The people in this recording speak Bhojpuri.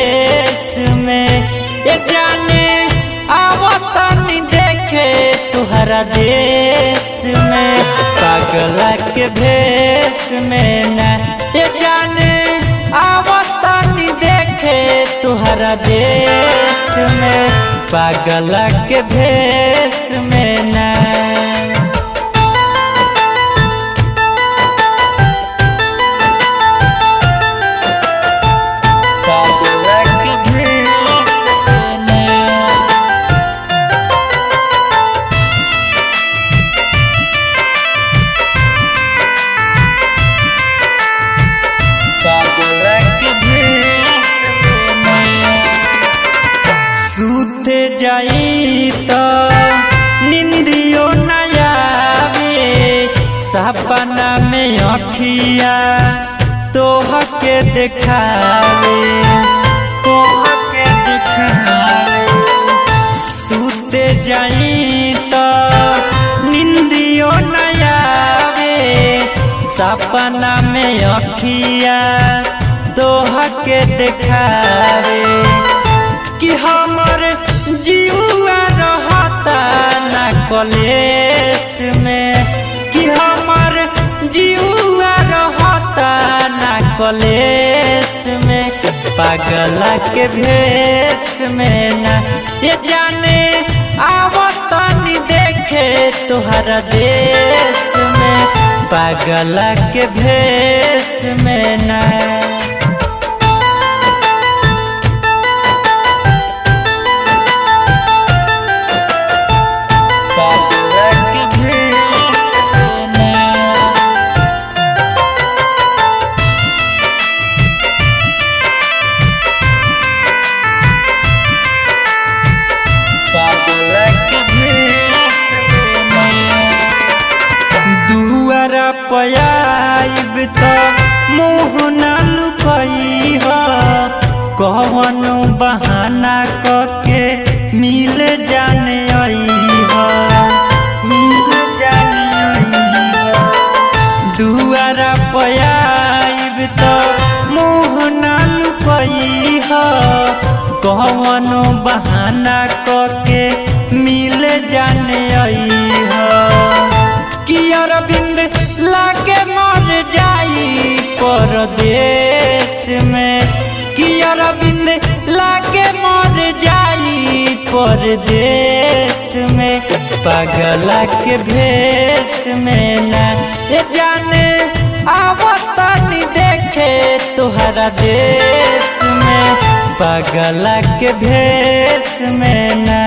भेष में। ये जाने आवतनी देखे तुहरा देश में, पागला के भेष में ना। ये जाने आवतनी देखे तुहरा देश में, पागला के भेष में ना। सूते जाई तो निंदियो न आवे, सपना में अखिया तोहके देखावे, तोहके देखावे। सूते जाई तो निंदियो न आवे, सपना में अखिया तोहके देखावे। कि हमर जीवा रहता ना कलेस में, कि हमर जीवा रहता ना कलेस में, पागला के भेष में ना। ये जाने आवतनी देखे तुहरा देश में, पागला के भेष में ना। पयाइब तो मुँह न लुकई हो, कौनो बहाना करके मिल जाने आई हो, मिल जाने आई हो। दुआरा पयाइब तो मुँह न लुकई हो, कौनो बहाना करके मिल जाने आई हो। कि अरविंद लागे मर जाई परदेश में, कि अरविंद लागे मर जाई परदेश में, पागला के भेष में ना। ये जाने आवतनी देखे तुहरा देश में, पागला के भेष में ना।